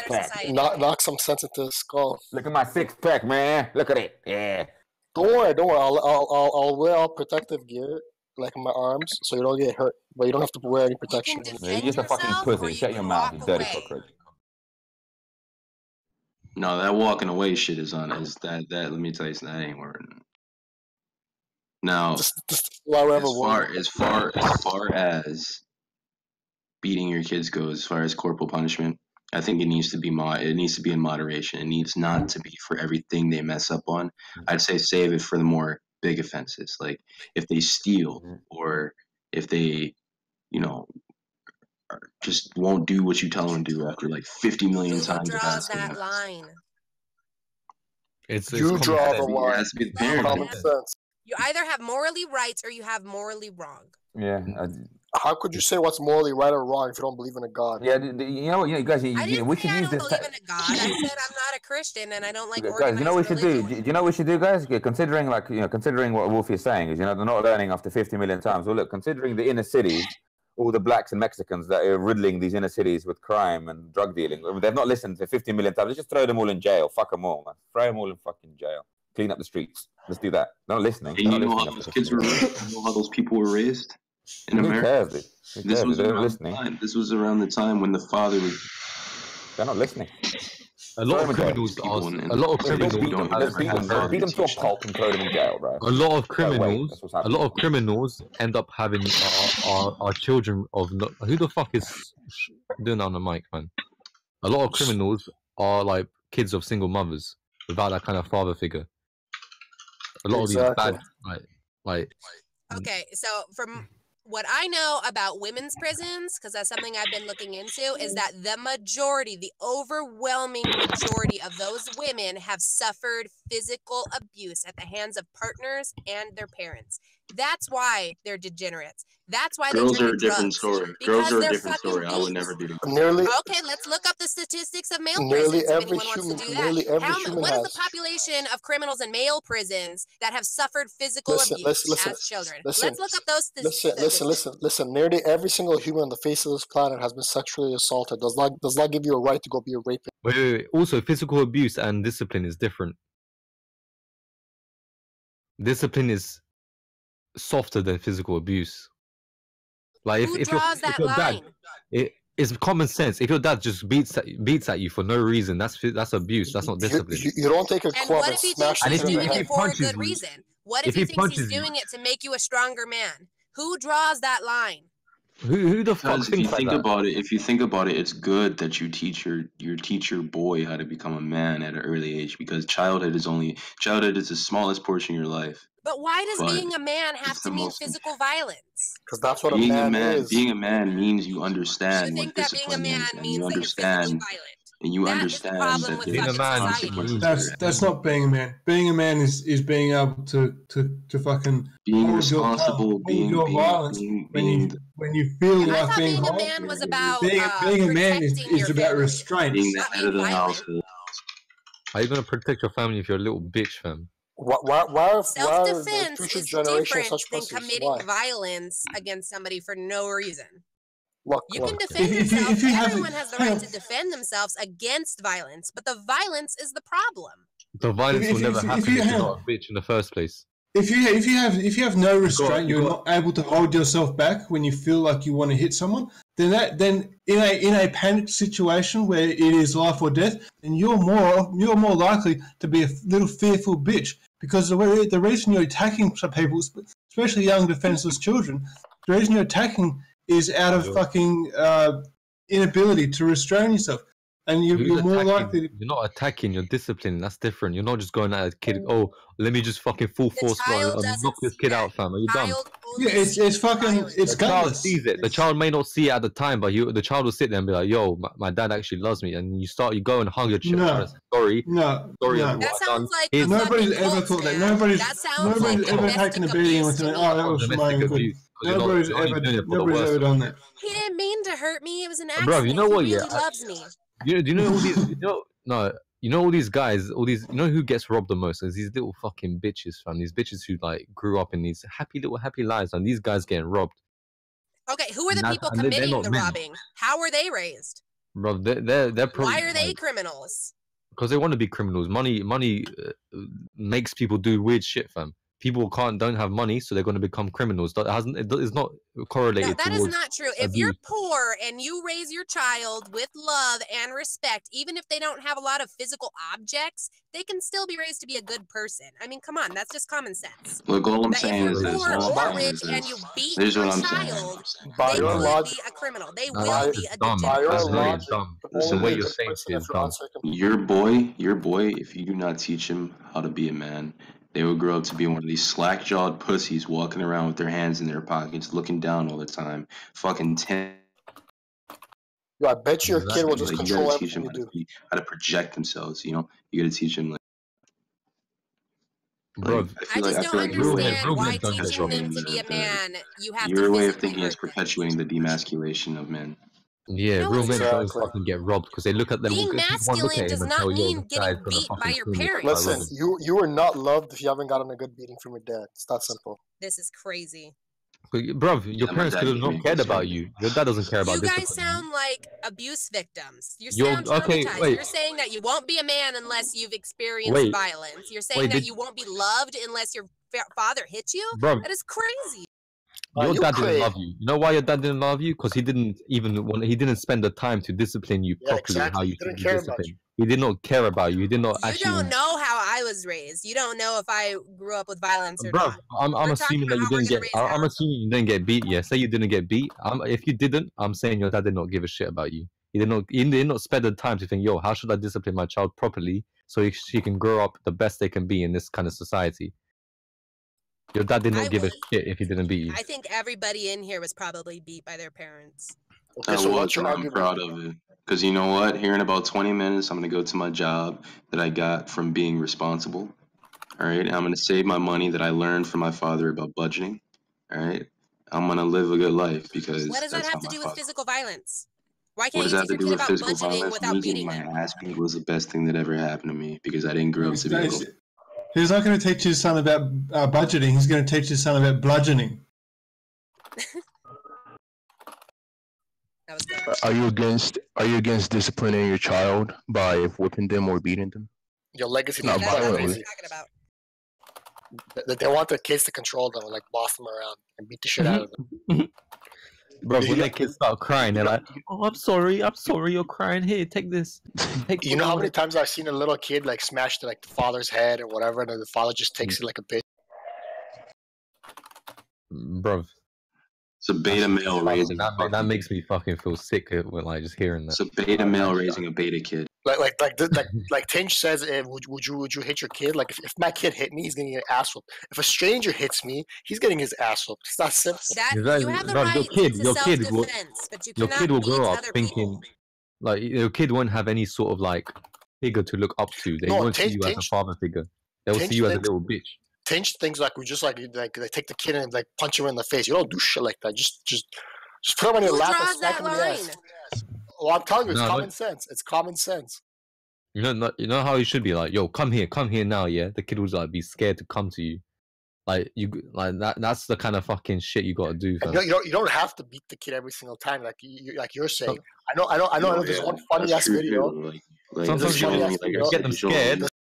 Society. Knock some sense into his skull. Look at my 6-pack, man. Look at it. Yeah. Don't worry. I'll wear all protective gear, like in my arms, so you don't get hurt. But you don't have to wear any protection. You're just a fucking pussy. Shut your mouth, you dirty cockroach. No, that walking away shit is on. Is that? Let me tell you, that ain't working. Now, as far as beating your kids goes, as far as corporal punishment, I think it needs to be in moderation. It needs not to be for everything they mess up on. I'd say save it for the more big offenses, like if they steal or if they, just won't do what you tell them to do after like 50 million times. Who draws that line? You draw the line. It has to be the parent. You either have morally right or you have morally wrong. Yeah. How could you say what's morally right or wrong if you don't believe in a God? Yeah, you know, guys, we should use this. I don't believe in a God. I said I'm not a Christian and I don't like organized guys, you know what we should do? religion. Do you know what we should do, guys? Considering what Wolfie is saying is, they're not learning after 50 million times. Well, look, considering the inner cities, all the blacks and Mexicans that are riddling these inner cities with crime and drug dealing, they've not listened to 50 million times. Let's just throw them all in jail. Fuck them all, man. Throw them all in fucking jail. Clean up the streets. Let's do that. They're not listening. And you know how those kids were raised? You know how those people were raised in America? This was around the time when the father was... They're not listening. A lot of criminals beat them to a pulp and throw them in jail, right? A lot of criminals end up having our children of who the fuck is doing that on the mic, man? A lot of criminals are like kids of single mothers without that kind of father figure. A lot of these bad like. Okay, so from what I know about women's prisons, because that's something I've been looking into, is that the overwhelming majority of those women have suffered physical abuse at the hands of partners and their parents. That's why they're degenerates. That's why girls are a different story. Girls are a different story. I would never do that. Okay, let's look up the statistics of male prisons if anyone wants to do that. What is the population of criminals in male prisons that have suffered physical abuse as children? Let's look up those statistics. Listen. Nearly every single human on the face of this planet has been sexually assaulted. Does not give you a right to go be a rapist. Wait. Also, physical abuse and discipline is different. Discipline is softer than physical abuse. Like if your dad, it's common sense. If your dad just beats at you for no reason, that's abuse. That's not discipline. You don't take a club and smash it. And what if he thinks he's doing it for a good reason? What if he thinks he's doing it to make you a stronger man? Who draws that line? Who the fuck thinks if you think about it, it's good that you teach your boy how to become a man at an early age, because childhood is the smallest portion of your life. But why does being a man have to mean physical violence? Because that's what a man is. Being a man means you understand what discipline is, and you understand. And you understand that being a man. That's not being a man. Being a man is being able to fucking being responsible, being violence when you feel like being a man was about being a man is about restraint. Being the head of the household. How are you gonna protect your family if you're a little bitch, fam? Self-defense is different than committing violence against somebody for no reason. You can defend yourself. Everyone has the right to defend themselves against violence, but the violence is the problem. The violence will never happen if you're not a bitch in the first place. If you have no restraint, you're not able to hold yourself back when you feel like you want to hit someone. Then in a panicked situation where it is life or death, then you're more likely to be a little fearful bitch, because the reason you're attacking some people, especially young defenseless children, the reason you're attacking is out of fucking inability to restrain yourself. And you're more likely to... You're not attacking, you're disciplining. That's different. You're not just going at a kid, oh, let me just fucking full force and knock this kid out, fam. Are you done? Yeah, it's fucking... It's the child sees it. The child may not see it at the time, but the child will sit there and be like, yo, my dad actually loves me. And you go and hug your child. Sorry. No. That sounds like nobody's ever thought that. Nobody's ever taken a beating with me. Oh, that was for my own good. Nobody's ever done that. He didn't mean to hurt me. It was an accident. Bro, you know what? He really loves me. Do you know all these? You know all these guys. All these. You know who gets robbed the most? Is these little fucking bitches, fam. These bitches who like grew up in these happy lives, and these guys getting robbed. Okay, who are the people committing the robbing? How were they raised? Bro, they're probably, why are they criminals? Because they want to be criminals. Money makes people do weird shit, fam. People don't have money, so they're going to become criminals. It's not correlated. No, that is not true. If abuse. you're poor and you raise your child with love and respect, even if they don't have a lot of physical objects, they can still be raised to be a good person. I mean, come on, that's just common sense. Look, all I'm saying is if this. you're poor or rich and you beat your child, they could be a criminal. They will be a degenerate. The way you're saying shit is dumb. Your boy, if you do not teach him how to be a man, they will grow up to be one of these slack-jawed pussies walking around with their hands in their pockets, looking down all the time, fucking 10. Yo, I bet your kid will just control everything you do. How to project themselves, you know? You gotta teach them, like... Bro, I just don't understand why teaching them to be a man, you have to your way of thinking is perpetuating the demasculation of men. Yeah, real men don't fucking get robbed because they look at them. Being masculine does not mean getting beat by your parents. Listen, you are not loved if you haven't gotten a good beating from your dad. It's that simple. This is crazy. Bro, your parents could have not cared about you. Your dad doesn't care about you. You guys sound like abuse victims. You sound traumatized. You're saying that you won't be a man unless you've experienced violence. You're saying that you won't be loved unless your father hit you? Bro, that is crazy. Your dad didn't love you. You know why your dad didn't love you? Because he didn't spend the time to discipline you properly. How you should be disciplined. He did not care about you. He did not actually. You don't know how I was raised. You don't know if I grew up with violence or not. I'm assuming that you didn't get. I'm assuming you didn't get beat. Yeah, say you didn't get beat. If you didn't, I'm saying your dad did not give a shit about you. He did not spend the time to think, yo, how should I discipline my child properly so she can grow up the best they can be in this kind of society. Your dad did not give a shit if he didn't beat you. I think everybody in here was probably beat by their parents. Okay, I'm proud of it. Because you know what? Here in about 20 minutes, I'm going to go to my job that I got from being responsible. All right? I'm going to save my money that I learned from my father about budgeting. All right? I'm going to live a good life because what does that have to do with physical violence? Why can't you teach your kid about budgeting without beating them? My ass beat was the best thing that ever happened to me because I didn't grow up to be able. He's not going to teach his son about budgeting. He's going to teach his son about bludgeoning. Are you against disciplining your child by whipping them or beating them? Your legacy. Not violently. They want their kids to control them, like boss them around and beat the shit out of them. Bro, when their kids start crying, they're like, "Oh, I'm sorry, you're crying. Here, take this." You know how many times I've seen a little kid like smash the father's head or whatever, and then the father just takes it like a bitch. Bro, it's a beta male raising. That makes me fucking feel sick when like just hearing that. It's a beta male raising a beta kid. Like Tinch says, would you hit your kid? Like if my kid hit me, he's getting an ass whooped. If a stranger hits me, he's getting his ass whooped. It's not simple. You have the right to self-defense, but you cannot will grow up thinking like your kid won't have any sort of like figure to look up to. They won't see you as a father figure. They will see you as a little bitch. Tinch thinks like we just like they take the kid and like punch him in the face. You don't do shit like that. Just put him on your lap and smack him in the ass. Well, I'm telling you, it's common sense. It's common sense. You know how you should be like, yo, come here now, yeah. The kid would like be scared to come to you, like That's the kind of fucking shit you gotta do. You don't have to beat the kid every single time, like you're saying. I know. There's one funny ass video. Sometimes you get them scared.